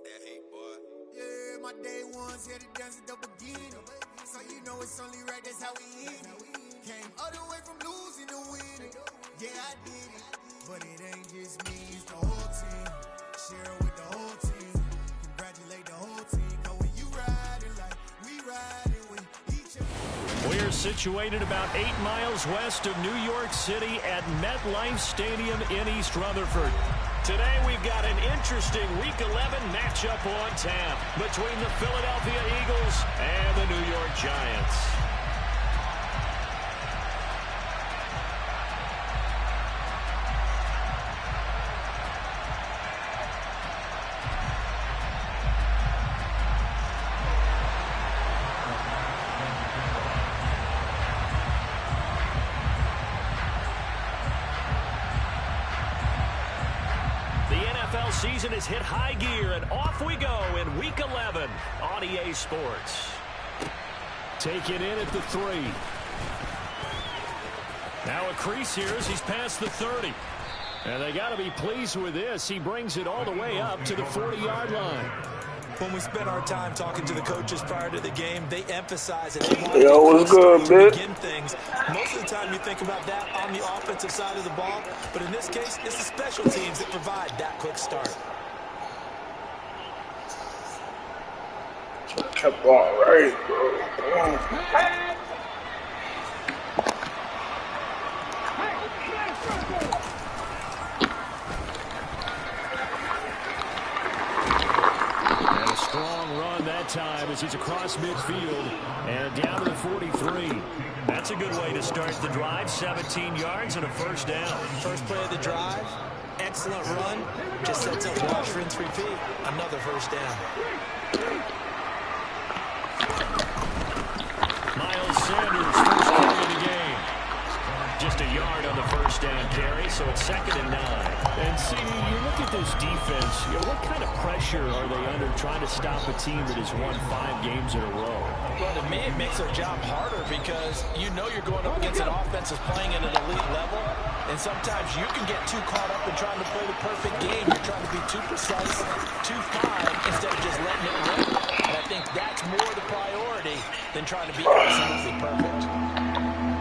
that hate, boy. Yeah, my day ones here to dance at the beginning. So you know it's only right, that's how we end it. Came all the way from losing to winning. Yeah, I did it. But it ain't just me, it's the whole team. Share with the whole team. Congratulate the whole team. Cause when you riding like we riding with each other. We're situated about 8 miles west of New York City at MetLife Stadium in East Rutherford. Today we've got an interesting Week 11 matchup on tap between the Philadelphia Eagles and the New York Giants. Season has hit high gear, and off we go in Week 11 on EA Sports. Take it in at the 3. Now a crease here as he's past the 30. And they got to be pleased with this. He brings it all the way up to the 40-yard line. When we spent our time talking to the coaches prior to the game, they emphasize that they want to begin things. Most of the time you think about that on the offensive side of the ball, but in this case, it's the special teams that provide that quick start. Kept going right, bro. Strong run that time as he's across midfield and down to the 43. That's a good way to start the drive. 17 yards and a first down. First play of the drive, excellent run. Just sets up watch, rinse, repeat. Another first down. Miles Sanders, first carry of the game. Just a yard on the first down carry, so it's 2nd and 9. And see, you look at this defense, what kind of pressure are they under trying to stop a team that has won 5 games in a row? Well, to me, it makes their job harder because you know you're going up against an offense that's playing at an elite level, and sometimes you can get too caught up in trying to play the perfect game. You're trying to be too precise, too fine, instead of just letting it rip. And I think that's more the priority than trying to be absolutely perfect.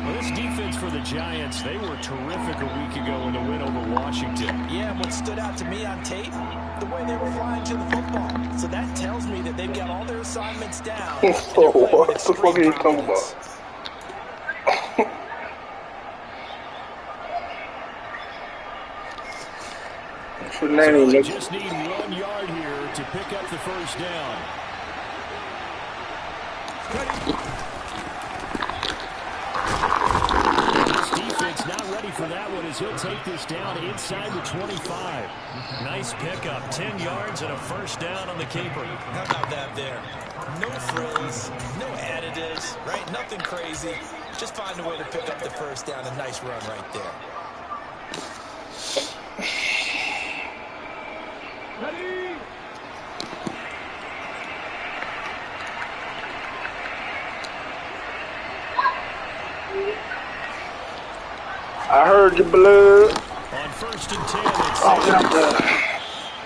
This defense for the Giants, they were terrific a week ago in the win over Washington. Yeah, what stood out to me on tape, the way they were flying to the football. So that tells me that they've got all their assignments down. So what the fuck are you talking about? So they just need 1 yard here to pick up the first down. Not ready for that one as he'll take this down inside the 25. Nice pickup, 10 yards and a first down on the keeper. How about that there? No frills, no additives, right? Nothing crazy. Just find a way to pick up the first down. A nice run right there. Ready? I heard your blood. On 1st and 10,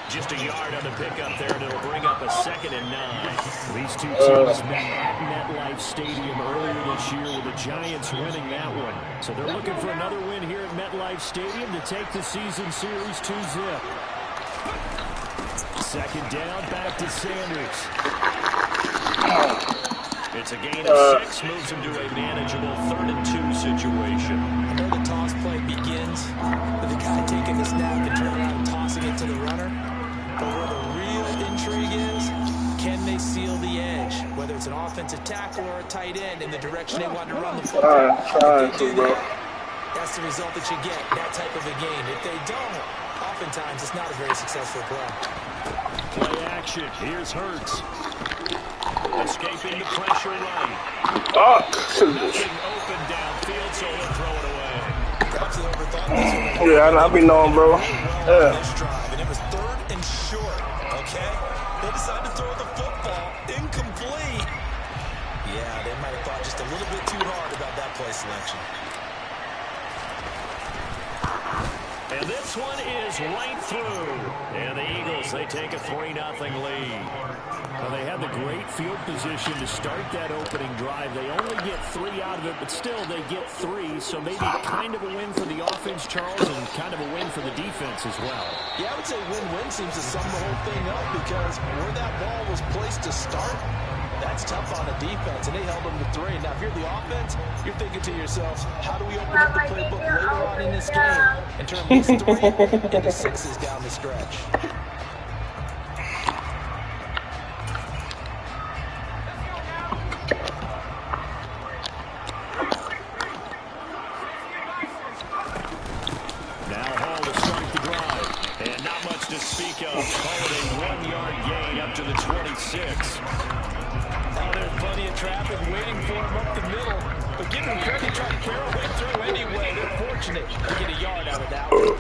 it's just a yard on the pickup there, and it'll bring up a 2nd and 9. These two teams met at MetLife Stadium earlier this year with the Giants winning that one. So they're looking for another win here at MetLife Stadium to take the season series 2-zip. 2nd down, back to Sanders. It's a gain of 6, moves him to a manageable 3rd and 2 situation. I know the toss play begins with the guy taking the snap and turning around and tossing it to the runner. But where the real intrigue is, can they seal the edge? Whether it's an offensive tackle or a tight end in the direction they want to run the football. If they do that, that's the result that you get, that type of a game. If they don't, oftentimes it's not a very successful play. Play action. Here's Hurts. Escaping the pressure right. Looking open downfield, so he'll throw it away. Perhaps they overthought this one. Yeah, I be knowing, bro. Yeah. This drive, and it was 3rd and short, okay? They decided to throw the football incomplete. Yeah, they might have thought just a little bit too hard about that play selection. And this one is right through. And the Eagles, they take a 3-0 lead. Well, they had the great field position to start that opening drive. They only get 3 out of it, but still they get 3. So maybe kind of a win for the offense, Charles, and kind of a win for the defense as well. Yeah, I would say win-win seems to sum the whole thing up because where that ball was placed to start, that's tough on the defense, and they held them to 3. Now, if you're the offense, you're thinking to yourself, how do we open up the playbook later on in this game and turn these 3 into 6s down the stretch? Now Hall to start the drive, and not much to speak of. Call it a 1-yard gain up to the 26. Now there's plenty of traffic waiting for him up the middle. But give him credit, trying to carry way through anyway. They're fortunate to get a yard out of that one.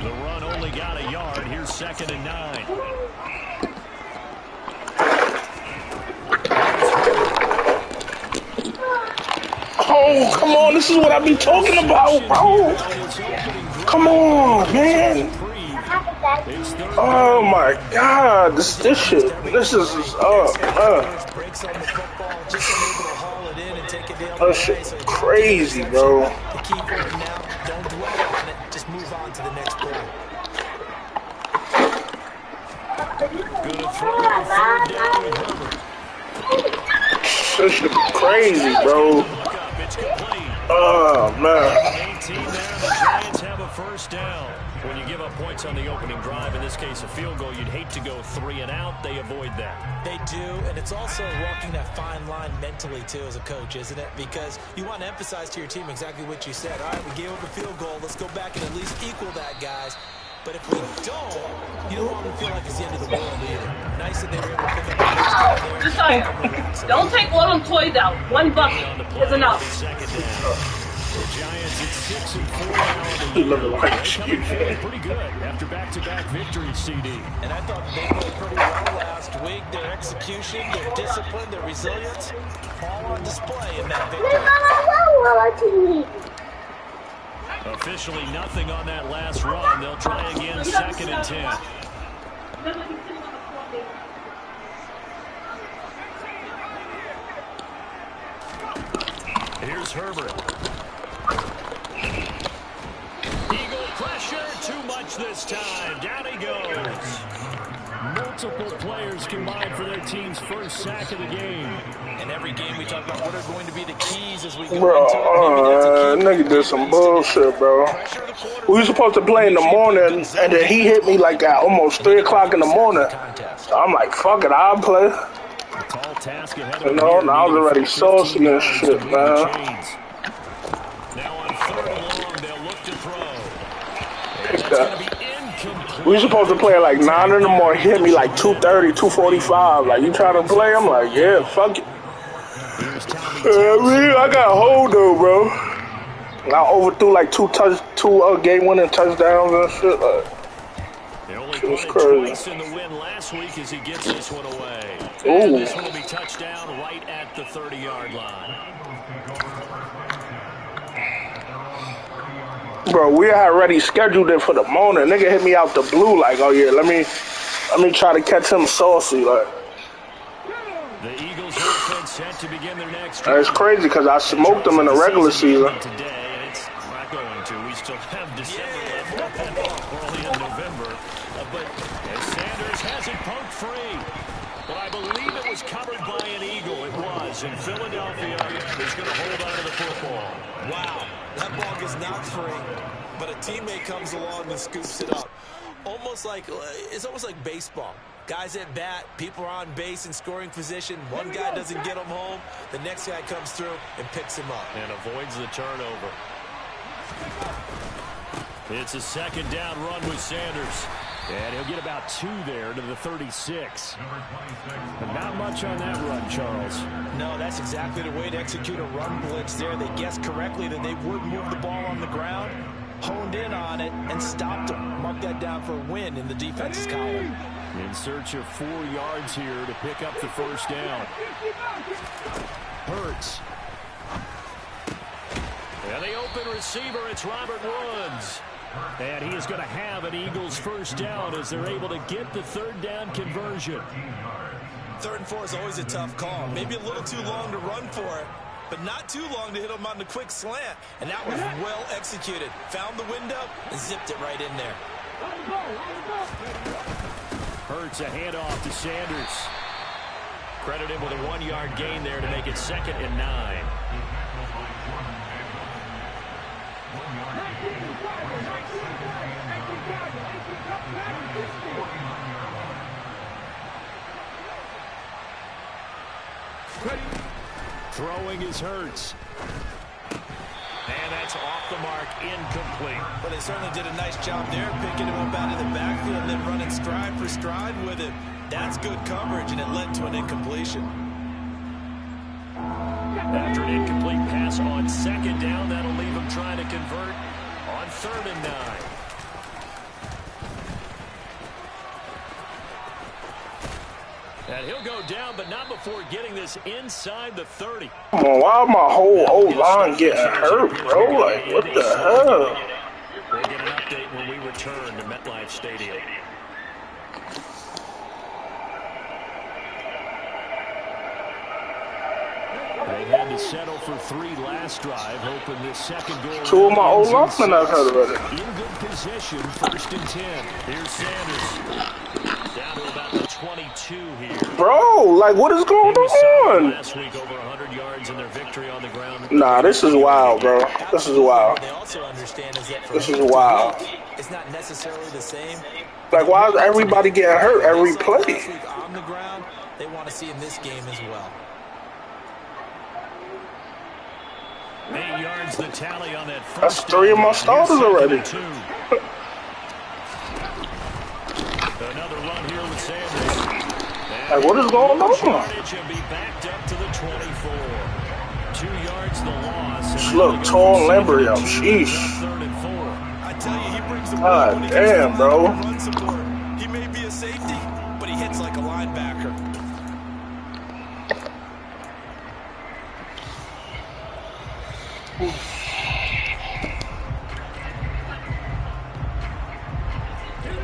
The run only got a yard. Here's 2nd and 9. Oh, come on. This is what I be talking about, bro. Come on, man. Oh, my God. This shit. This is, Breaks on the football, just unable to haul it in and take it down. that shit crazy, bro. The key for him now, don't dwell on it, just move on to the next play. Gonna throw it on 3rd down with Herbert. This shit crazy, bro. Look up, it's complete. Oh, man. 18 there, the Giants have a 1st down. When you give up points on the opening drive, in this case a field goal, you'd hate to go 3 and out. They avoid that. They do, and it's also walking that fine line mentally, too, as a coach, isn't it? Because you want to emphasize to your team exactly what you said. All right, we gave up a field goal. Let's go back and at least equal that, guys. But if we don't, you don't want them to feel like it's the end of the world either. Nice that they were able to pick up the first down there. Just saying, don't take all them toys out. One bucket is enough. 2nd down. The Giants at 6 and 4 now. Coming feeling pretty good after back-to-back victories, CD. And I thought they played pretty well last week. Their execution, their discipline, their resilience, all on display in that victory. Officially nothing on that last run. They'll try again 2nd and 10. Here's Herbert. Eagle pressure, too much this time. Down he goes. Multiple players combined for their team's first sack of the game. In every game we talk about what are going to be the keys as we go Bro, into it. nigga did some bullshit, bro. We were supposed to play in the morning, and then he hit me like at almost 3 o'clock in the morning. So I'm like, fuck it, I'll play. A tall task ahead You of know, him and I was here, already needing saucing 15 this yards shit, to move man. the chains. Now on 3rd and long, they'll look to throw. And that's going to be incomplete. We were supposed to play at like 9 in the morning. He hit me like 2:30, 2:45. Like, you trying to play? I'm like, yeah, fuck it. I got a hold though, bro. I overthrew like two game-winning touchdowns and shit. Like, They only shit was put it crazy. twice in the win last week as he gets this one away. Ooh. And this one will be touchdown right at the 30-yard line. Bro, we had already scheduled it for the morning. Nigga hit me out the blue like, oh yeah, let me try to catch him saucy. Like, The Eagles offense set to begin their next and it's crazy because I smoked them in the regular season. Today, and it's not going to. We still have December left and early in November. But Sanders has it poked free. But I believe it was covered by an Eagle. It was. And Philadelphia is going to hold on to the football. Wow, that ball gets knocked free, but a teammate comes along and scoops it up. It's almost like baseball. Guys at bat, people are on base in scoring position. One guy doesn't get him home. The next guy comes through and picks him up. And avoids the turnover. It's a 2nd down run with Sanders. And he'll get about 2 there to the 36. But not much on that run, Charles. No, that's exactly the way to execute a run blitz there. They guessed correctly that they would move the ball on the ground, honed in on it, and stopped them. Mark that down for a win in the defense's column. In search of 4 yards here to pick up the 1st down. Hurts. And the open receiver, it's Robert Woods. And he is going to have an Eagles first down as they're able to get the third down conversion. 3rd and 4 is always a tough call. Maybe a little too long to run for it, but not too long to hit him on the quick slant. And that was well executed. Found the window and zipped it right in there. Hurts a handoff to Sanders. Credit him with a 1-yard gain there to make it 2nd and 9. Throwing is Hurts. And that's off the mark, incomplete. But they certainly did a nice job there, picking him up out of the backfield and then running stride for stride with it. That's good coverage, and it led to an incompletion. After an incomplete pass on 2nd down, that'll leave him trying to convert on 3rd and 9. And he'll go down, but not before getting this inside the 30. Come on, why my whole O-line getting hurt, bro? Like, what the hell? We'll get an update when we return to MetLife Stadium. They had to settle for 3 last drive, hoping this second goal. 2 of my O-linemen I've heard already. In good position, 1st and 10. Here's Sanders. Down to about the 22 here. Bro, like, what is going on? Last week, over 100 yards in their victory on the ground. Nah, this is wild, bro. This is wild. They also understand is that This is wild. it's not necessarily the same. Like, why is everybody getting hurt every play? This week on the ground, they want to see in this game as well. 8 yards the tally on that first. That's 3 of my starters already. Another run here with Sanders. Like, what is going on? And be backed up to the 24. 2 yards the loss. Just look, tall Lambert, yo, sheesh. 3rd and 4. I tell you, he brings the God damn, bro. run support. He may be a safety, but he hits like a linebacker.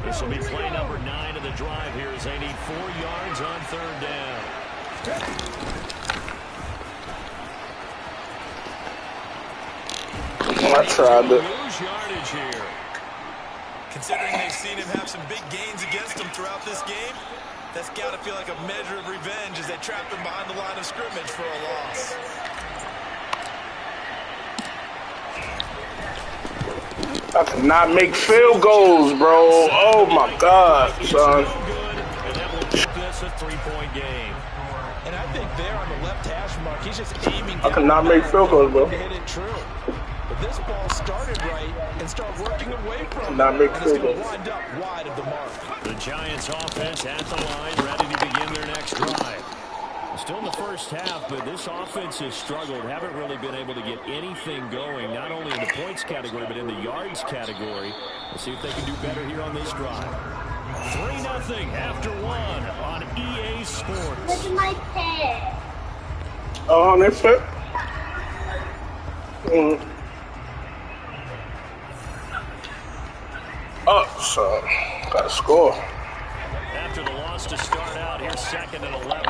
This will be play number 9 of the drive here as they need 4 yards on 3rd down. I tried to. Lose yardage here. Considering they've seen him have some big gains against them throughout this game, that's got to feel like a measure of revenge as they trap him behind the line of scrimmage for a loss. I cannot make field goals, bro. Oh my God, son. And that will make this a 3-point game. And I think there on the left hash mark, he's just aiming. I cannot make field goals, bro. To hit it true. But this ball started right and started working away from him. Cannot make And it's field going to goals. wind up wide of the mark. The Giants offense at the line, ready to begin their next drive. Still in the first half, but this offense has struggled. Haven't really been able to get anything going, not only in the points category, but in the yards category. We'll see if they can do better here on this drive. 3-0 after 1 on EA Sports. Look at my pet. Oh, that's it. Oh, son. Gotta score. After the loss to start out, here's 2nd and 11.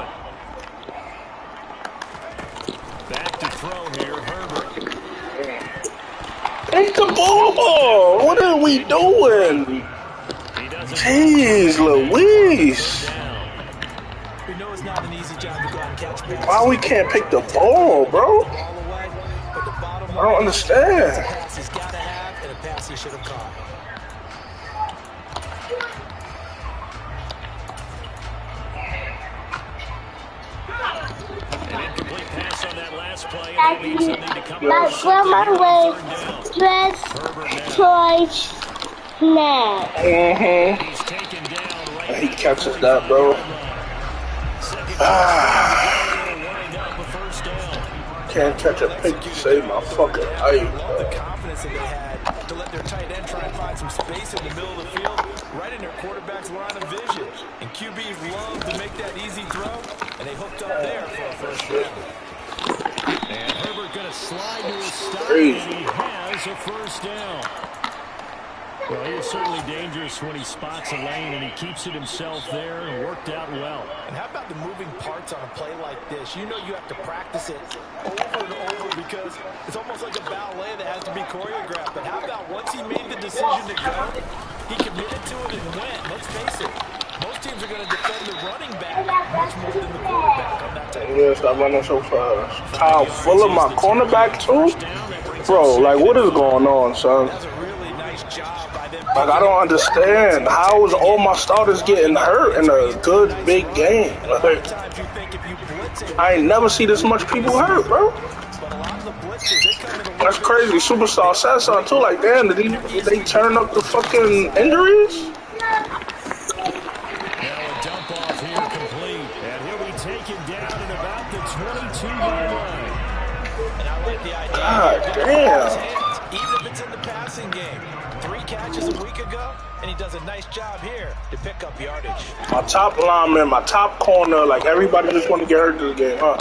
Back to throw here, Herbert. Take the ball! What are we doing? Jeez Louise. We know it's not an easy job to go out and catch passes. Why we can't pick the ball, bro? All away, but the bottom I don't understand. It's a pass he's got to have and a pass he should have caught. An incomplete pass on that last play, and that means they'll need to come up with That's where my something way. here on 3rd down. Press choice now. He's taken down right He at the catches that, bro. 45. Wind up a first down. Can't catch a pick to save my fucking life, Love the bro. confidence that they had to let their tight end try and find some space in the middle of the field, right in their quarterback's line of vision. And QBs love to make that easy throw, and they hooked up there for a first down. And Herbert going to slide to his stop, Crazy. and he has a first down. Well, he is certainly dangerous when he spots a lane, and he keeps it himself there and worked out well. And how about the moving parts on a play like this? You know you have to practice it over and over because it's almost like a ballet that has to be choreographed. But how about once he made the decision to go, he committed to it and went. Let's face it, most teams are going to defend the running back much more than the quarterback on that type. Yeah, stop running so fast. Kyle Fuller, my cornerback too? Bro, like, what is going on, son? That's a really nice job by them. Like, I don't understand. How is all my starters getting hurt in a good, big game? Like, I ain't never see this much people hurt, bro. That's crazy. Superstar said something, too. Like, damn, did they turn up the fucking injuries? Dump off here complete, and he'll be taken down at about the 22-yard line. And I like the idea. God damn. Even if it's in the passing game. 3 catches a week ago, and he does a nice job here to pick up yardage. My top lineman, my top corner, like everybody just want to get hurt this game, huh?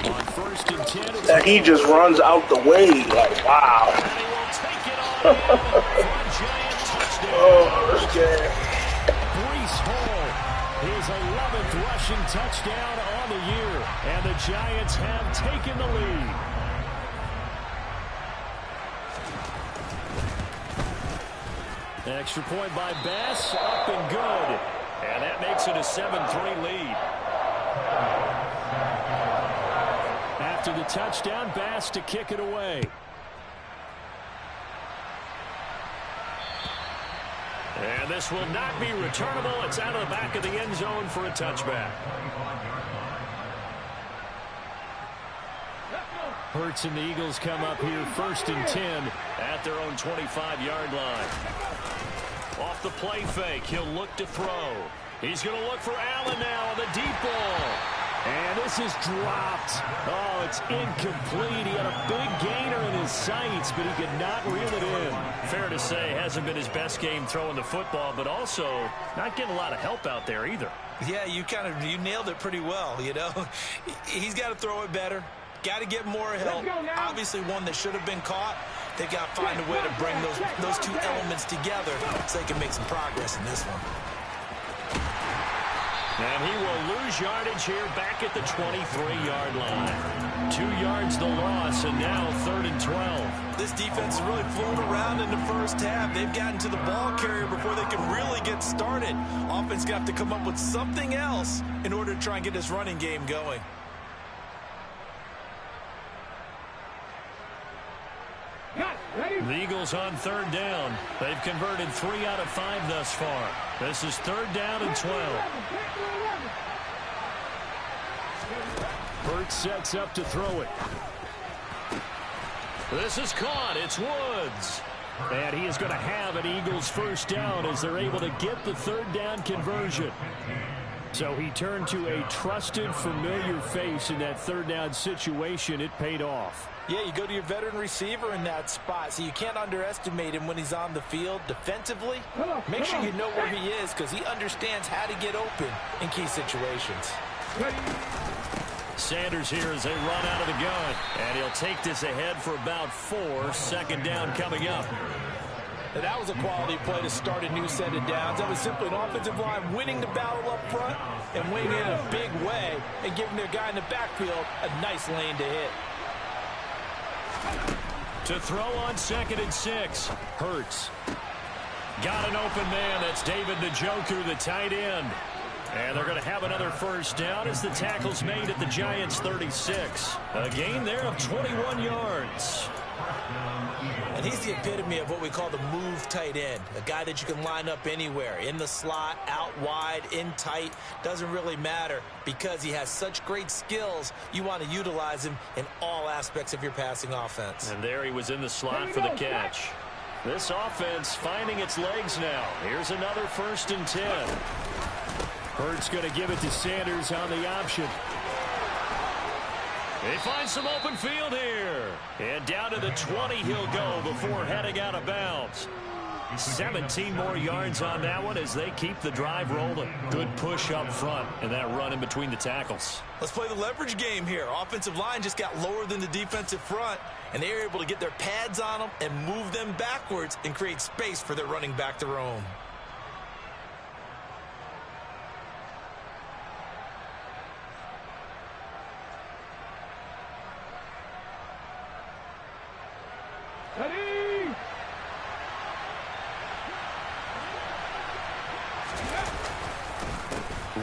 On 1st and 10, And he just runs out the way, like, wow. and he will take it on in for a giant touchdown. Oh, this game. Breece Hall, his 11th rushing touchdown on the year, and the Giants have taken the lead. Extra point by Bass, up and good. And that makes it a 7-3 lead. After the touchdown, Bass to kick it away. And this will not be returnable. It's out of the back of the end zone for a touchback. Hurts and the Eagles come up here 1st and 10 at their own 25-yard line. Off the play fake, he'll look to throw. He's going to look for Allen now on the deep ball. And this is dropped. Oh, it's incomplete. He had a big gainer in his sights, but he could not reel it in. Fair to say, hasn't been his best game throwing the football, but also not getting a lot of help out there either. Yeah, you nailed it pretty well, you know. He's got to throw it better. Got to get more help. Obviously one that should have been caught. They got to find a way to bring those 2 elements together so they can make some progress in this one. And he will lose yardage here back at the 23-yard line. 2 yards the loss, and now 3rd and 12. This defense really flew around in the first half. They've gotten to the ball carrier before they can really get started. Offense got to come up with something else in order to try and get this running game going. The Eagles on 3rd down. They've converted 3 out of 5 thus far. This is 3rd down and 12. Hurts sets up to throw it. This is caught. It's Woods. And he is going to have an Eagles 1st down as they're able to get the 3rd down conversion. So he turned to a trusted, familiar face in that 3rd down situation. It paid off. Yeah, you go to your veteran receiver in that spot, so you can't underestimate him when he's on the field. Defensively, make sure you know where he is because he understands how to get open in key situations. Sanders here as they run out of the gun. And he'll take this ahead for about 4. 2nd down coming up. And that was a quality play to start a new set of downs. That was simply an offensive line winning the battle up front and winning it in a big way and giving their guy in the backfield a nice lane to hit. To throw on 2nd and 6. Hurts. Got an open man. That's David Njoku, the tight end. And they're going to have another 1st down as the tackle's made at the Giants' 36. A gain there of 21 yards. And he's the epitome of what we call the move tight end. A guy that you can line up anywhere. In the slot, out wide, in tight. Doesn't really matter because he has such great skills. You want to utilize him in all aspects of your passing offense. And there he was in the slot for the catch. This offense finding its legs now. Here's another 1st and 10. Hurts going to give it to Sanders on the option. They find some open field here. And down to the 20 he'll go before heading out of bounds. 17 more yards on that one as they keep the drive rolling. Good push up front and that run in between the tackles. Let's play the leverage game here. Offensive line just got lower than the defensive front, and they were able to get their pads on them and move them backwards and create space for their running back to roam.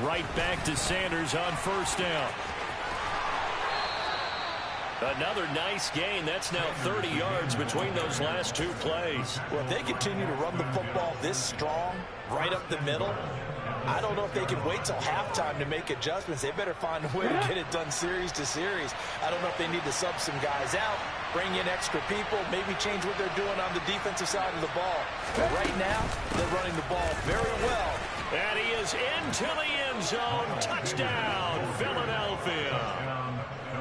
Right back to Sanders on first down. Another nice gain. That's now 30 yards between those last two plays. Well, if they continue to run the football this strong, right up the middle, I don't know if they can wait till halftime to make adjustments. They better find a way to get it done series to series. I don't know if they need to sub some guys out, bring in extra people, maybe change what they're doing on the defensive side of the ball. But right now, they're running the ball very well. And he is into the end zone. Touchdown, Philadelphia.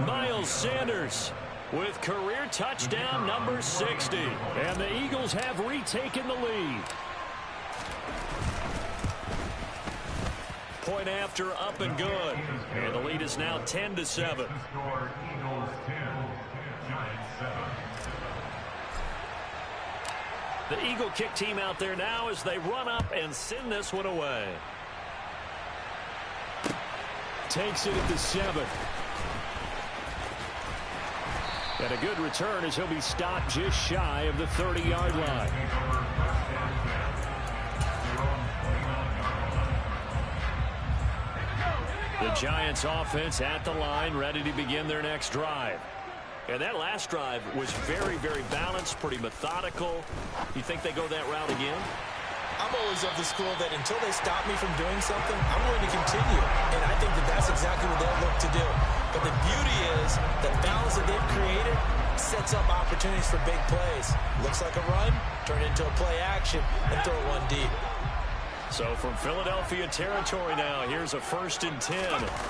Miles Sanders with career touchdown number 60. And the Eagles have retaken the lead. Point after, up and good. And the lead is now 10-7. The Eagle kick team out there now as they run up and send this one away. Takes it at the 7. And a good return as he'll be stopped just shy of the 30-yard line. The Giants offense at the line, ready to begin their next drive. And that last drive was very, very balanced, pretty methodical. You think they go that route again? I'm always of the school that until they stop me from doing something, I'm going to continue. And I think that that's exactly what they'll look to do. But the beauty is the balance that they've created sets up opportunities for big plays. Looks like a run, turn into a play action, and throw one deep. So from Philadelphia territory now, here's a 1st and 10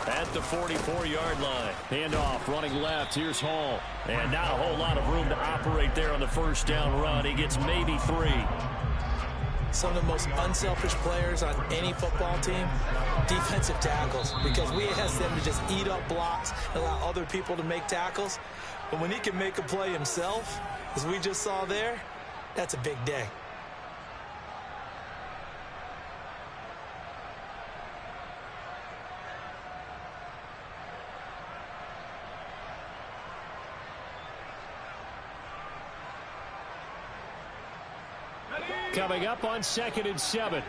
at the 44-yard line. Handoff running left. Here's Hall. And not a whole lot of room to operate there on the first down run. He gets maybe 3. Some of the most unselfish players on any football team, defensive tackles, because we ask them to just eat up blocks and allow other people to make tackles. But when he can make a play himself, as we just saw there, that's a big day. Coming up on 2nd and 7.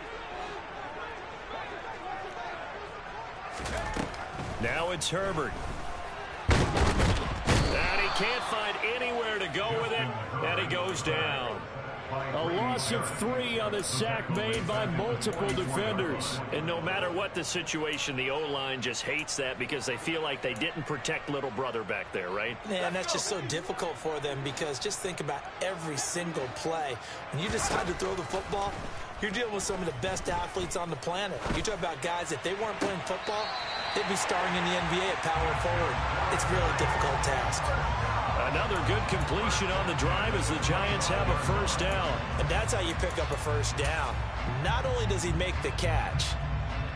Now it's Herbert. And he can't find anywhere to go with it, and he goes down. A loss of 3 on the sack made by multiple defenders. And no matter what the situation, the O-line just hates that because they feel like they didn't protect little brother back there, right? Yeah, and that's just so difficult for them because just think about every single play. When you decide to throw the football, you're dealing with some of the best athletes on the planet. You talk about guys, if they weren't playing football, they'd be starring in the NBA at power forward. It's a really difficult task. Another good completion on the drive as the Giants have a first down. And that's how you pick up a first down. Not only does he make the catch,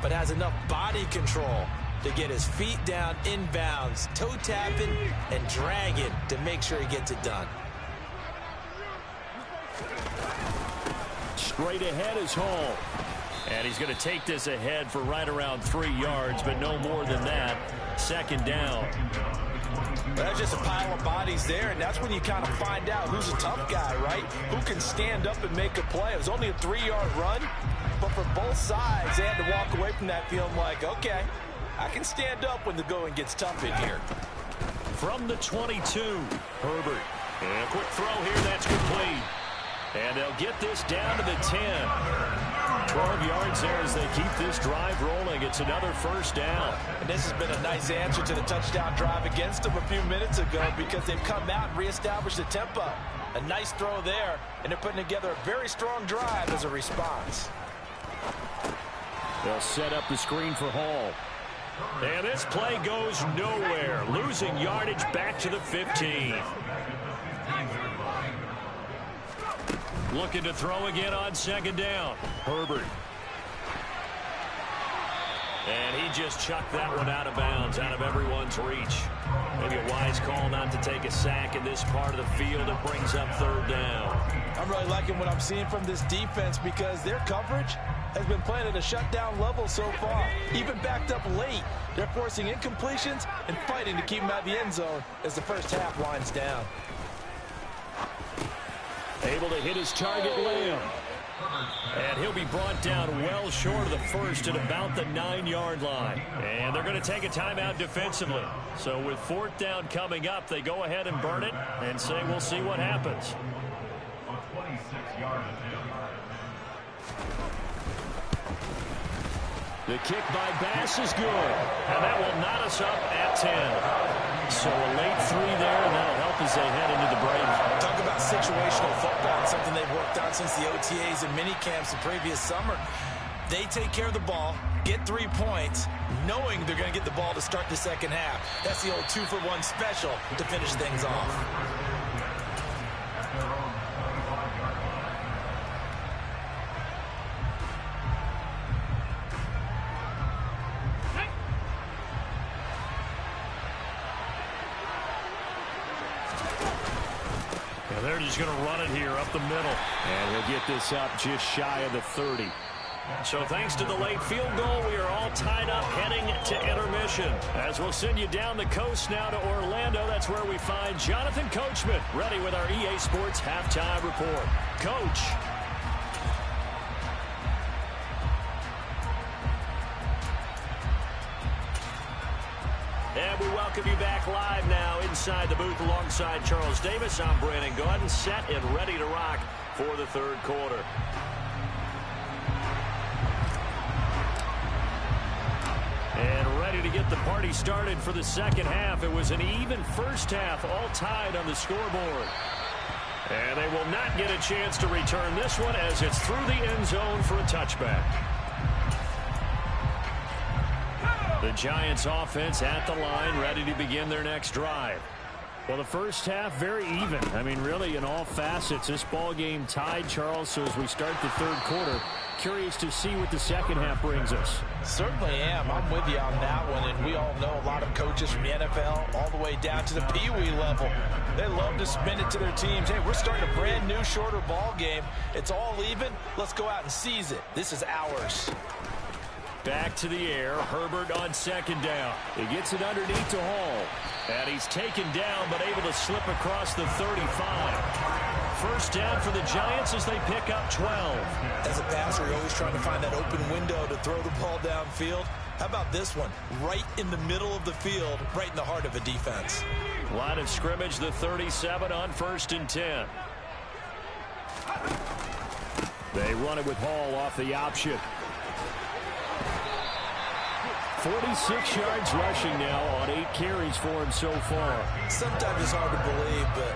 but has enough body control to get his feet down inbounds, toe tapping and dragging to make sure he gets it done. Straight ahead is Hall. And he's going to take this ahead for right around 3 yards, but no more than that. 2nd down. That's just a pile of bodies there, and that's when you kind of find out who's a tough guy, right? Who can stand up and make a play. It was only a 3-yard run, but for both sides, they had to walk away from that feeling like, okay, I can stand up when the going gets tough in here. From the 22, Herbert. And a quick throw here, that's complete. And they'll get this down to the 10. 12 yards there as they keep this drive rolling. It's another first down. And this has been a nice answer to the touchdown drive against them a few minutes ago because they've come out and reestablished the tempo. A nice throw there, and they're putting together a very strong drive as a response. They'll set up the screen for Hall. And this play goes nowhere. Losing yardage back to the 15. Looking to throw again on second down. Herbert. And he just chucked that one out of bounds, out of everyone's reach. Maybe a wise call not to take a sack in this part of the field. It brings up third down. I'm really liking what I'm seeing from this defense because their coverage has been playing at a shutdown level so far. Even backed up late, they're forcing incompletions and fighting to keep them out of the end zone as the first half winds down. Able to hit his target, Lamb. And he'll be brought down well short of the first at about the 9-yard line. And they're going to take a timeout defensively. So with fourth down coming up, they go ahead and burn it and say we'll see what happens. The kick by Bass is good. And that will knot us up at 10. So a late 3 there, and that'll help as they head into the break. Talk about situational football, something they've worked on since the OTAs and mini camps the previous summer. They take care of the ball, get 3 points, knowing they're going to get the ball to start the second half. That's the old 2-for-1 special to finish things off. They're just going to run it here up the middle. And he'll get this up just shy of the 30. So thanks to the late field goal, we are all tied up heading to intermission. As we'll send you down the coast now to Orlando, that's where we find Jonathan Coachman ready with our EA Sports Halftime Report. Coach. And we welcome you back live now inside the booth alongside Charles Davis. I'm Brandon Gaudin, set and ready to rock for the third quarter. And ready to get the party started for the second half. It was an even first half, all tied on the scoreboard. And they will not get a chance to return this one as it's through the end zone for a touchback. The Giants offense at the line, ready to begin their next drive. Well, the first half, very even. I mean, really, in all facets, this ball game tied, Charles. So as we start the third quarter, curious to see what the second half brings us. Certainly am. I'm with you on that one. And we all know a lot of coaches from the NFL all the way down to the Pee Wee level. They love to spin it to their teams. Hey, we're starting a brand new, shorter ball game. It's all even. Let's go out and seize it. This is ours. Back to the air. Herbert on second down. He gets it underneath to Hall. And he's taken down, but able to slip across the 35. First down for the Giants as they pick up 12. As a passer, you're always trying to find that open window to throw the ball downfield. How about this one? Right in the middle of the field, right in the heart of a defense. Line of scrimmage, the 37 on 1st and 10. They run it with Hall off the option. 46 yards rushing now on 8 carries for him so far. Sometimes it's hard to believe, but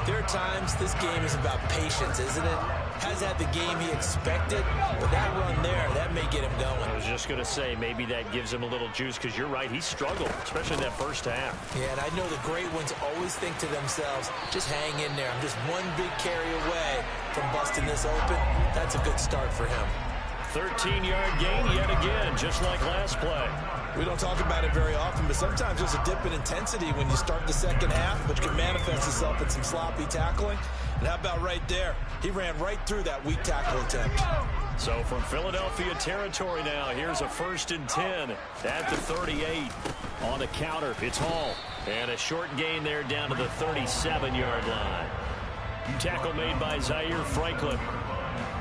there are times this game is about patience, isn't it? Has had the game he expected, but that run there, that may get him going. I was just going to say, maybe that gives him a little juice, because you're right, he struggled, especially in that first half. Yeah, and I know the great ones always think to themselves, just hang in there. I'm just one big carry away from busting this open. That's a good start for him. 13-yard gain yet again, just like last play. We don't talk about it very often, but sometimes there's a dip in intensity when you start the second half, which can manifest itself in some sloppy tackling. And how about right there? He ran right through that weak tackle attempt. So from Philadelphia territory now, here's a 1st and 10 at the 38. On the counter, it's Hall. And a short gain there down to the 37-yard line. Tackle made by Zaire Franklin.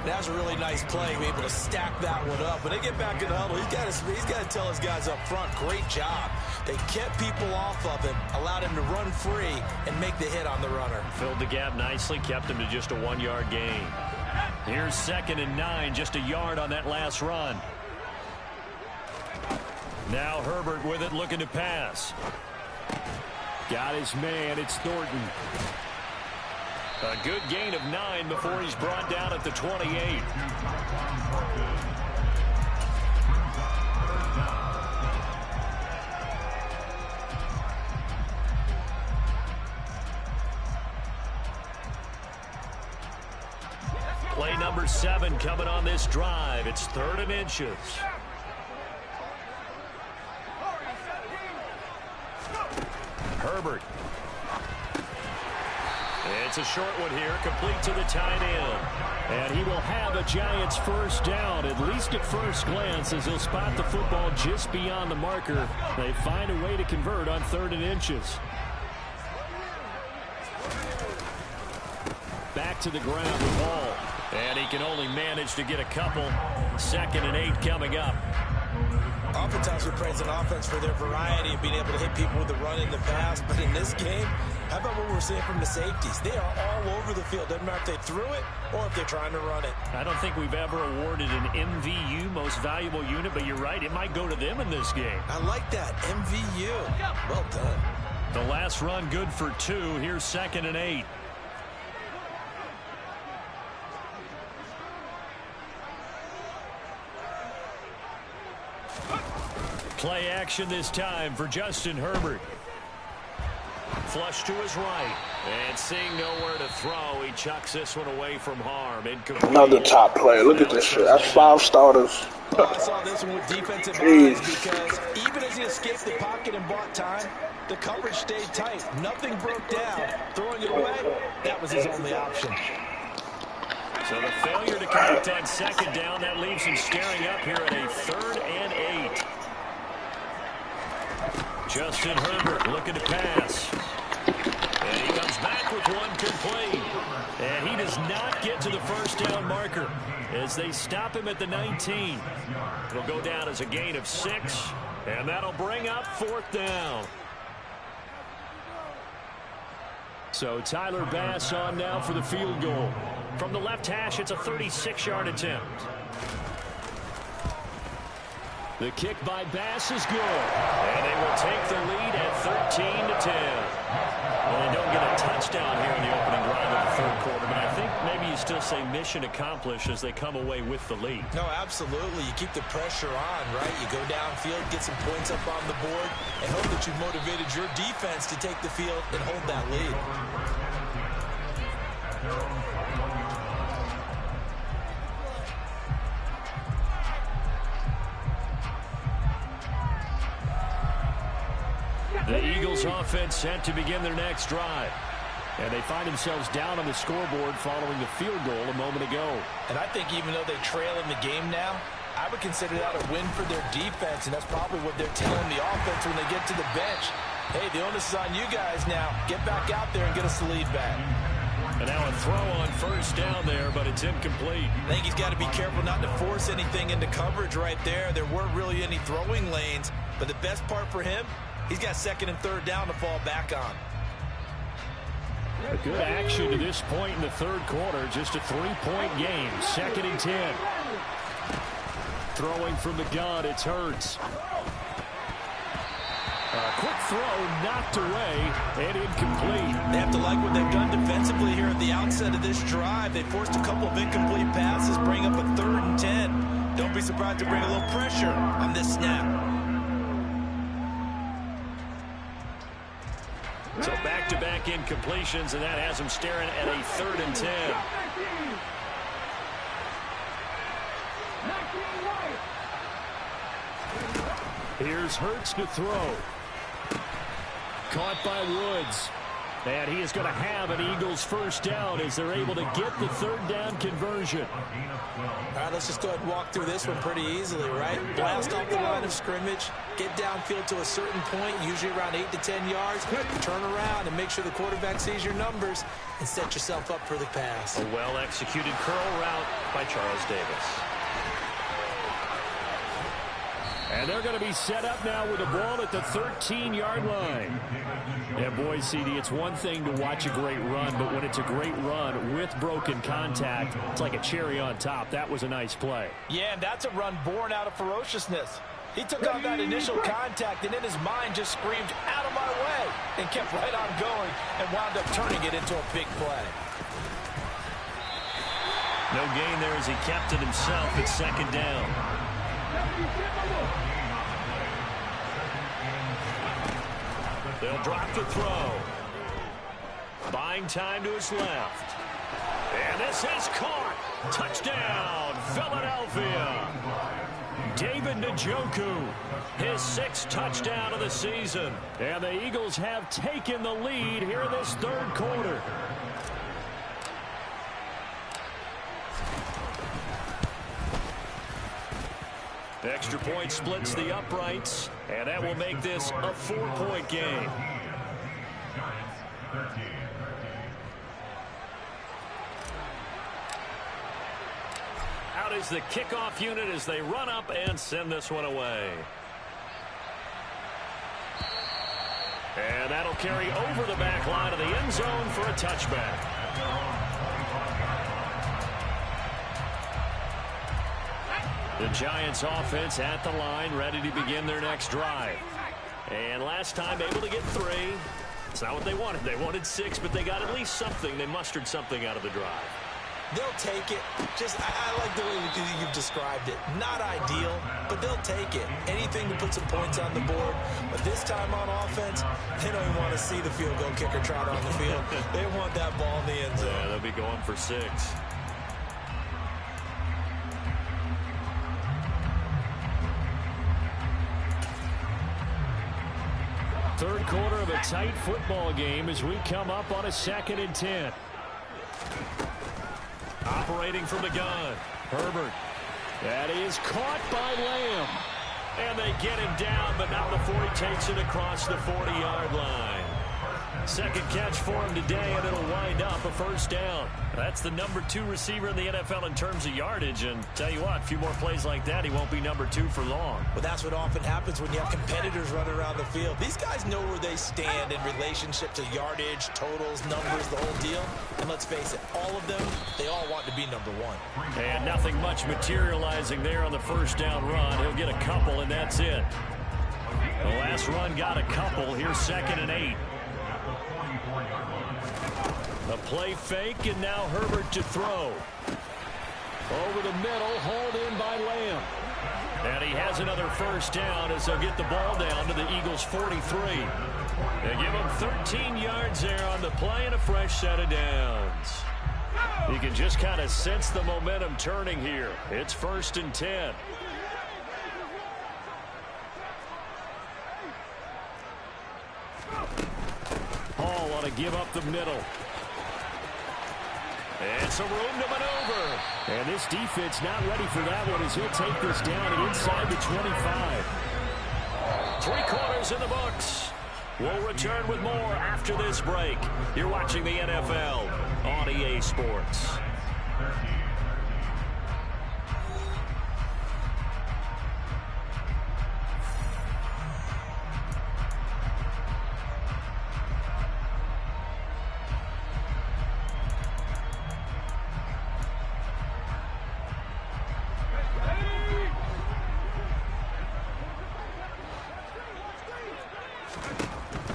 That was a really nice play, be able to stack that one up. When they get back in the huddle, he's got to tell his guys up front, great job. They kept people off of him, allowed him to run free, and make the hit on the runner. Filled the gap nicely, kept him to just a 1-yard gain. Here's 2nd and 9, just a yard on that last run. Now Herbert with it, looking to pass. Got his man, it's Thornton. A good gain of 9 before he's brought down at the 28. number 7 coming on this drive. It's 3rd and inches. Herbert. It's a short one here, complete to the tight end. And he will have a Giants first down, at least at first glance, as he'll spot the football just beyond the marker. They find a way to convert on 3rd and inches. Back to the ground, the ball. And he can only manage to get a couple. 2nd and 8 coming up. Oftentimes we praise an offense for their variety of being able to hit people with the run in the pass. But in this game, how about what we're seeing from the safeties? They are all over the field. Doesn't matter if they threw it or if they're trying to run it. I don't think we've ever awarded an MVU, most valuable unit, but you're right. It might go to them in this game. I like that. MVU. Well done. The last run good for 2. Here's 2nd and 8. Play action this time for Justin Herbert. Flush to his right. And seeing nowhere to throw, he chucks this one away from harm. Incomplete. Another top player. Look at this shit. That's 5 starters. I saw this one with defensive eyes because even as he escaped the pocket and bought time, the coverage stayed tight. Nothing broke down. Throwing it away, that was his only option. So the failure to connect on 2nd down, that leaves him staring up here at a 3rd and 8. Justin Herbert looking to pass. And he comes back with one complete. And he does not get to the first down marker as they stop him at the 19. It'll go down as a gain of 6. And that'll bring up 4th down. So Tyler Bass on now for the field goal. From the left hash, it's a 36-yard attempt. The kick by Bass is good. And they will take the lead at 13-10. Well, they don't get a touchdown here in the opening drive of the 3rd quarter, but I think maybe you still say mission accomplished as they come away with the lead. No, absolutely. You keep the pressure on, right? You go downfield, get some points up on the board, and hope that you've motivated your defense to take the field and hold that lead. The Eagles offense set to begin their next drive. And they find themselves down on the scoreboard following the field goal a moment ago. And I think even though they trail in the game now, I would consider that a win for their defense, and that's probably what they're telling the offense when they get to the bench. Hey, the onus is on you guys now. Get back out there and get us the lead back. And now a throw on 1st down there, but it's incomplete. I think he's got to be careful not to force anything into coverage right there. There weren't really any throwing lanes, but the best part for him, he's got 2nd and 3rd down to fall back on. A good action to this point in the 3rd quarter. Just a 3-point game. 2nd and 10. Throwing from the gun, it's Hurts. A quick throw knocked away and incomplete. They have to like what they've done defensively here at the outset of this drive. They forced a couple of incomplete passes, bring up a 3rd and 10. Don't be surprised to bring a little pressure on this snap. So back-to-back incompletions, and that has him staring at a 3rd and 10. Here's Hurts to throw. Caught by Woods. And he is going to have an Eagles first down as they're able to get the 3rd down conversion. All right, let's just go ahead and walk through this one pretty easily, right? Blast off the line of scrimmage, get downfield to a certain point, usually around 8 to 10 yards, turn around and make sure the quarterback sees your numbers and set yourself up for the pass. A well-executed curl route by Charles Davis. And they're going to be set up now with the ball at the 13-yard line. Yeah, boy, CD, it's one thing to watch a great run, but when it's a great run with broken contact, it's like a cherry on top. That was a nice play. Yeah, and that's a run born out of ferociousness. He took on that initial contact and in his mind just screamed, "Out of my way," and kept right on going and wound up turning it into a big play. No gain there as he kept it himself at 2nd down. They'll drop the throw. Buying time to his left. And this is caught. Touchdown, Philadelphia. David Njoku, his 6th touchdown of the season. And the Eagles have taken the lead here in this 3rd quarter. Extra point splits the uprights, and that will make this a 4-point game. Out is the kickoff unit as they run up and send this one away. And that'll carry over the back line of the end zone for a touchback. The Giants offense at the line, ready to begin their next drive. And last time able to get 3. It's not what they wanted. They wanted 6, but they got at least something. They mustered something out of the drive. They'll take it. I like the way you've described it. Not ideal, but they'll take it. Anything to put some points on the board. But this time on offense, they don't even want to see the field goal kicker trot on the field. They want that ball in the end zone. Yeah, they'll be going for 6. Third quarter of a tight football game as we come up on a 2nd and 10. Operating from the gun, Herbert. That is caught by Lamb. And they get him down, but not before he takes it across the 40-yard line. 2nd catch for him today, and it'll wind up a 1st down. That's the number 2 receiver in the NFL in terms of yardage. And tell you what, a few more plays like that, he won't be number 2 for long. Well, that's what often happens when you have competitors running around the field. These guys know where they stand in relationship to yardage, totals, numbers, the whole deal. And let's face it, all of them, they all want to be number 1. And nothing much materializing there on the 1st down run. He'll get a couple, and that's it. The last run got a couple. Here's 2nd and 8. A play fake, and now Herbert to throw. Over the middle, hauled in by Lamb. And he has another 1st down as they'll get the ball down to the Eagles' 43. They give him 13 yards there on the play and a fresh set of downs. You can just kind of sense the momentum turning here. It's 1st and 10. Hall ought to give up the middle. And some room to maneuver. And this defense not ready for that one as he'll take this down and inside the 25. 3 quarters in the books. We'll return with more after this break. You're watching the NFL on EA Sports.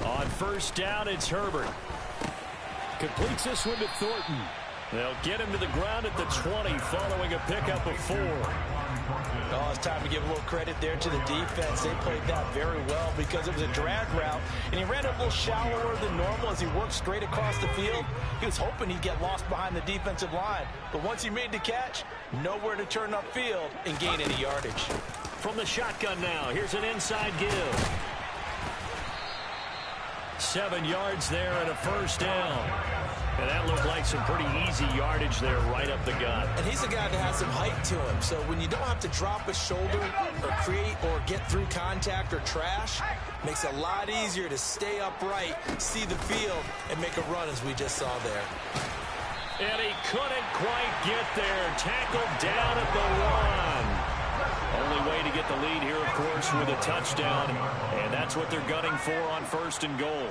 On 1st down, it's Herbert. Completes this one to Thornton. They'll get him to the ground at the 20 following a pickup of 4. Oh, it's time to give a little credit there to the defense. They played that very well because it was a drag route, and he ran it a little shallower than normal as he worked straight across the field. He was hoping he'd get lost behind the defensive line, but once he made the catch, nowhere to turn upfield and gain any yardage. From the shotgun now, here's an inside give. 7 yards there and a 1st down. And that looked like some pretty easy yardage there right up the gut. And he's a guy that has some height to him, so when you don't have to drop a shoulder or create or get through contact or trash, makes it a lot easier to stay upright, see the field, and make a run as we just saw there. And he couldn't quite get there. Tackled down at the 1. Only way to get the lead here, of course, with a touchdown. And that's what they're gunning for on 1st and goal.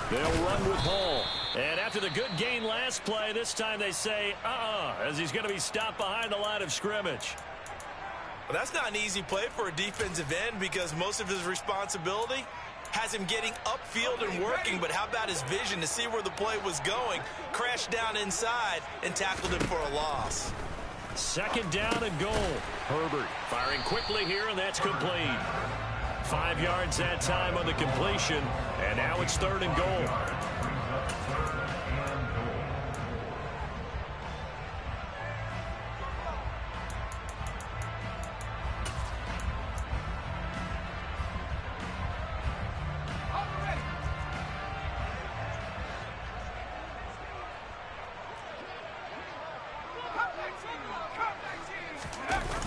They'll run with Hall. And after the good gain last play, this time they say, as he's going to be stopped behind the line of scrimmage. Well, that's not an easy play for a defensive end because most of his responsibility has him getting upfield and working, but how about his vision to see where the play was going, crashed down inside, and tackled him for a loss. 2nd down and goal. Herbert firing quickly here, and that's complete. 5 yards that time on the completion, and now it's 3rd and goal.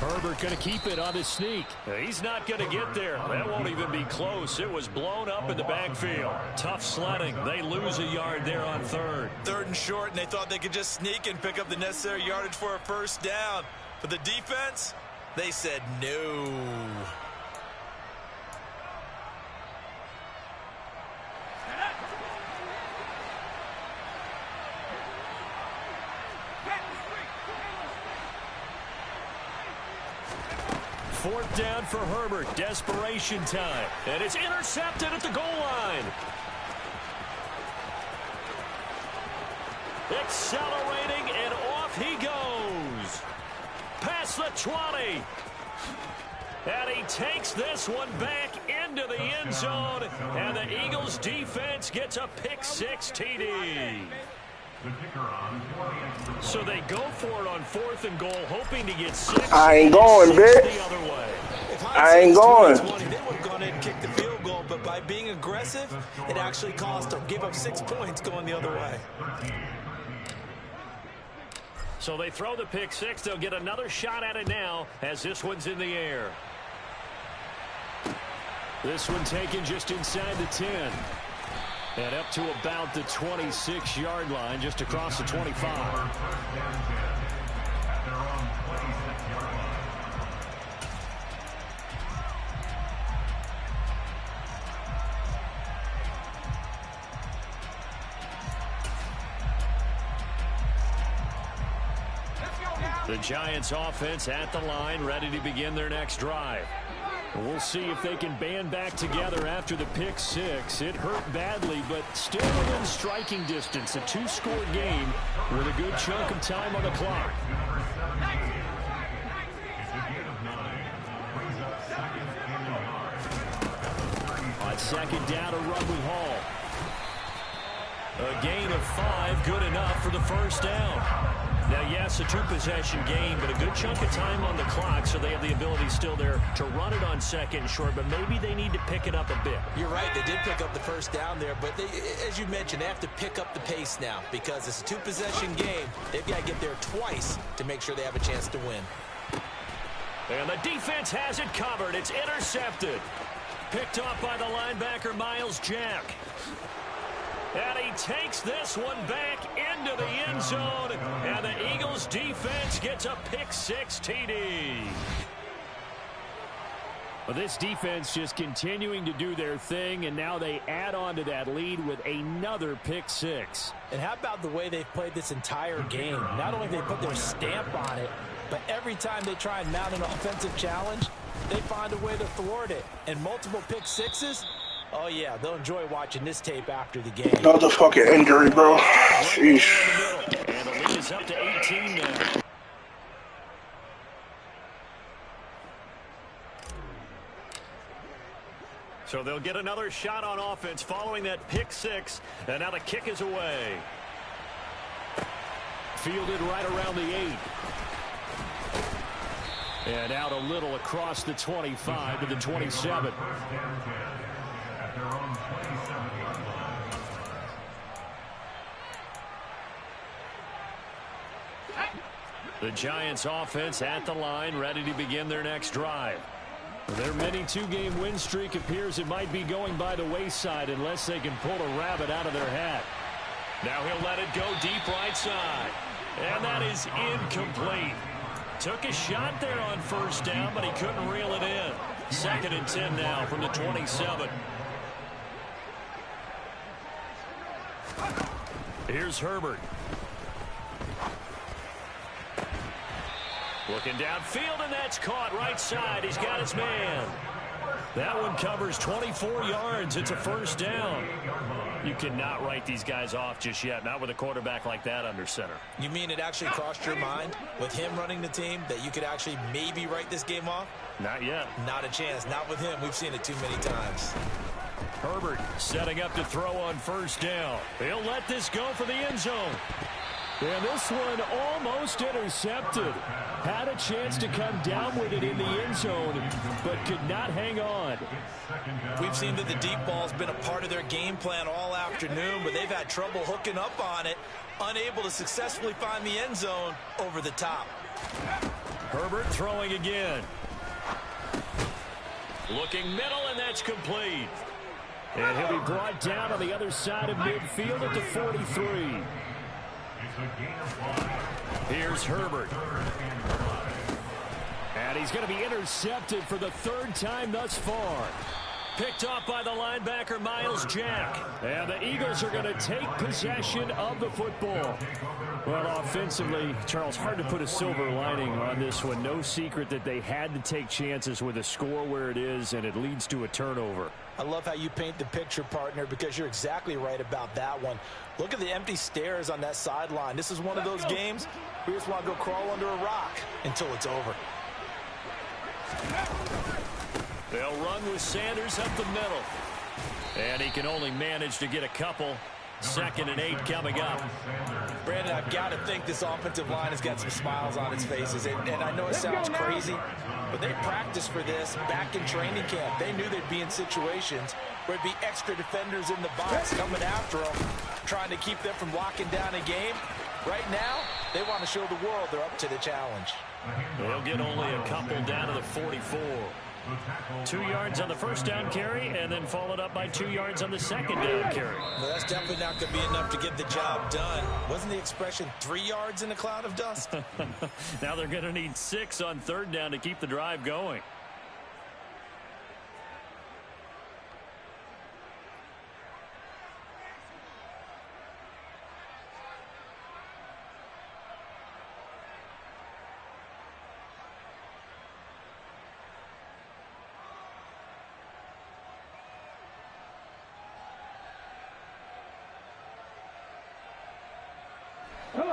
Herbert going to keep it on his sneak. He's not going to get there. That won't even be close. It was blown up in the backfield. Tough sledding. They lose a yard there on third. Third and short, and they thought they could just sneak and pick up the necessary yardage for a first down. But the defense, they said no. Fourth down for Herbert. Desperation time. And it's intercepted at the goal line. Accelerating, and off he goes. Past the 20. And he takes this one back into the end zone. And the Eagles defense gets a pick-6 TD. So they go for it on 4th and goal, hoping to get 6. I ain't going, bitch. I ain't going. They would have gone in and kicked the field goal, but by being aggressive, it actually cost them. Give up 6 points going the other way. So they throw the pick-6. They'll get another shot at it now as this one's in the air. This one taken just inside the 10. And up to about the 26-yard line, just across the 25. The Giants offense at the line, ready to begin their next drive. We'll see if they can band back together after the pick-6. It hurt badly, but still within striking distance. A 2-score game with a good chunk of time on the clock. On second down, a run with Hall. A gain of 5, good enough for the first down. Now, yes, a 2-possession game, but a good chunk of time on the clock, so they have the ability still there to run it on second and short, but maybe they need to pick it up a bit. You're right. They did pick up the first down there, but they, as you mentioned, they have to pick up the pace now because it's a 2-possession game. They've got to get there twice to make sure they have a chance to win. And the defense has it covered. It's intercepted. Picked off by the linebacker, Miles Jack. And he takes this one back into the end zone. And the Eagles defense gets a pick-6 TD. Well, this defense just continuing to do their thing, and now they add on to that lead with another pick-6. And how about the way they've played this entire game? Not only have they put their stamp on it, but every time they try and mount an offensive challenge, they find a way to thwart it. And multiple pick-6s, oh, yeah, they'll enjoy watching this tape after the game. Another fucking injury, bro. Sheesh. And the lead is up to 18 now. So they'll get another shot on offense following that pick-6. And now the kick is away. Fielded right around the 8. And out a little across the 25 to the 27. The Giants offense at the line, ready to begin their next drive. Their mini 2-game win streak appears it might be going by the wayside unless they can pull a rabbit out of their hat. Now he'll let it go deep right side. And that is incomplete. Took a shot there on first down, but he couldn't reel it in. 2nd and 10 now from the 27. Here's Herbert. Looking downfield, and that's caught right side. He's got his man. That one covers 24 yards. It's a first down. You cannot write these guys off just yet, not with a quarterback like that under center. You mean it actually crossed your mind with him running the team that you could actually maybe write this game off? Not yet. Not a chance. Not with him. We've seen it too many times. Herbert setting up to throw on first down. He'll let this go for the end zone. And this one almost intercepted. Had a chance to come down with it in the end zone, but could not hang on. We've seen that the deep ball's been a part of their game plan all afternoon, but they've had trouble hooking up on it, unable to successfully find the end zone over the top. Herbert throwing again. Looking middle, and that's complete. And he'll be brought down on the other side of midfield at the 43. Here's Herbert. And he's going to be intercepted for the third time thus far. Picked off by the linebacker, Myles Jack. And the Eagles are going to take possession of the football. Well, offensively, Charles, hard to put a silver lining on this one. No secret that they had to take chances with a score where it is, and it leads to a turnover. I love how you paint the picture, partner, because you're exactly right about that one. Look at the empty stares on that sideline. This is one of those games where you just want to go crawl under a rock until it's over. They'll run with Sanders up the middle. And he can only manage to get a couple. 2nd and 8 coming up. Brandon, I've got to think this offensive line has got some smiles on its faces. And I know it sounds crazy, but they practiced for this back in training camp. They knew they'd be in situations where it'd be extra defenders in the box coming after them, trying to keep them from locking down a game. Right now, they want to show the world they're up to the challenge. They'll get only a couple down to the 44. 2 yards on the first down carry, and then followed up by 2 yards on the second down carry. Well, that's definitely not going to be enough to get the job done. Wasn't the expression 3 yards in a cloud of dust? Now they're going to need 6 on 3rd down to keep the drive going.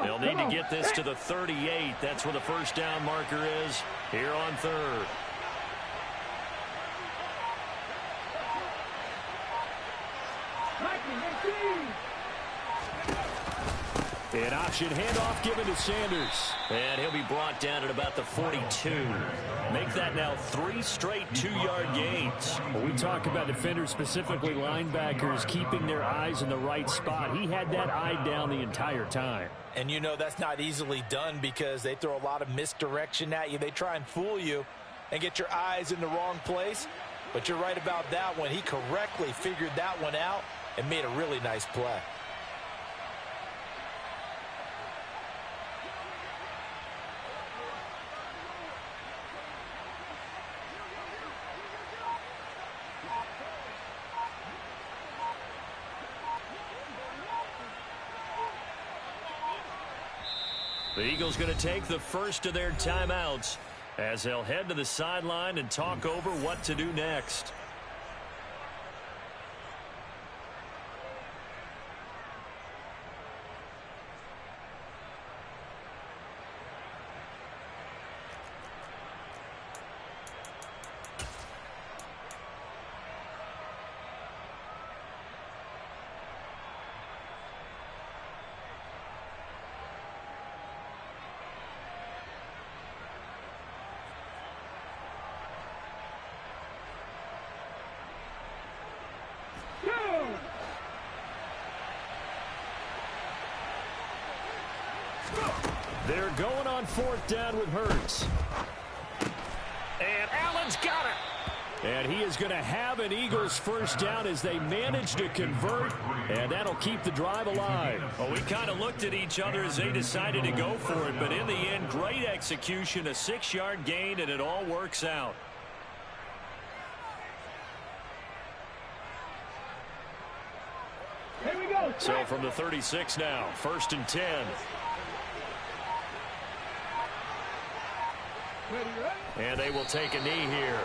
They'll need to get this to the 38. That's where the first down marker is here on 3rd. An option handoff given to Sanders. And he'll be brought down at about the 42. Make that now 3 straight 2-yard gains. When we talk about defenders, specifically linebackers, keeping their eyes in the right spot, he had that eye down the entire time. And you know that's not easily done because they throw a lot of misdirection at you. They try and fool you and get your eyes in the wrong place. But you're right about that one. He correctly figured that one out and made a really nice play. The Eagles going to take the first of their timeouts as they'll head to the sideline and talk over what to do next. They're going on 4th down with Hurts. And Allen's got it. And he is going to have an Eagles first down as they manage to convert, and that'll keep the drive alive. Well, we kind of looked at each other as they decided to go for it, but in the end, great execution, a 6-yard gain, and it all works out. Here we go. So from the 36 now, 1st and 10. And they will take a knee here.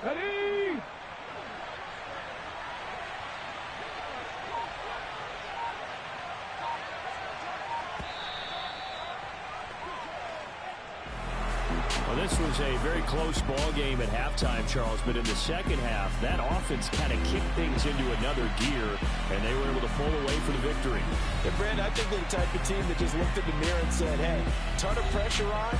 Ready? Well, this was a very close ball game at halftime, Charles, but in the second half, that offense kind of kicked things into another gear, and they were able to pull away for the victory. And, Brandon, I think they're the type of team that just looked in the mirror and said, hey, ton of pressure on,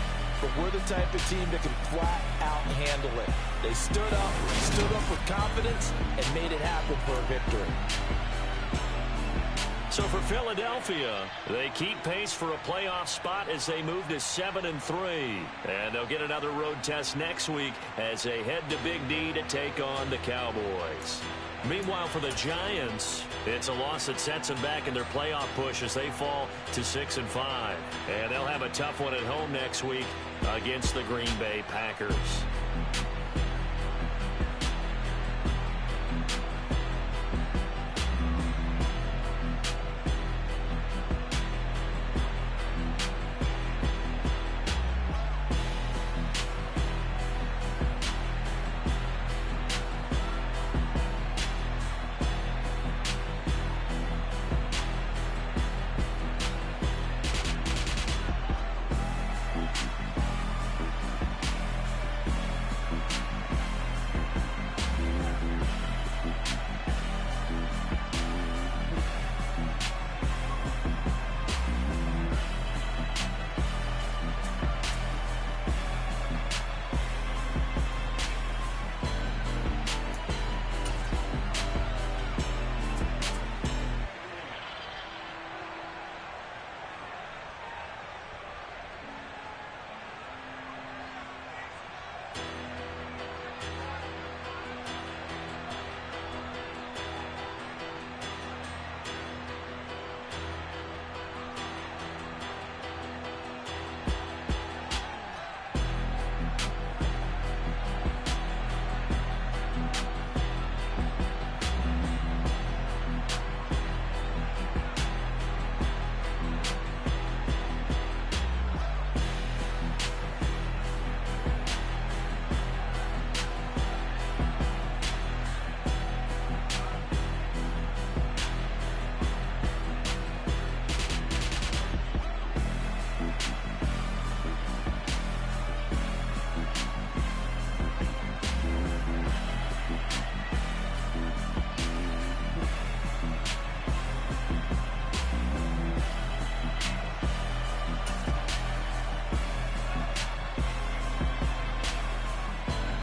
but we're the type of team that can flat out handle it. They stood up with confidence, and made it happen for a victory. So for Philadelphia, they keep pace for a playoff spot as they move to 7-3. And they'll get another road test next week as they head to Big D to take on the Cowboys. Meanwhile, for the Giants, it's a loss that sets them back in their playoff push as they fall to 6-5. And they'll have a tough one at home next week against the Green Bay Packers.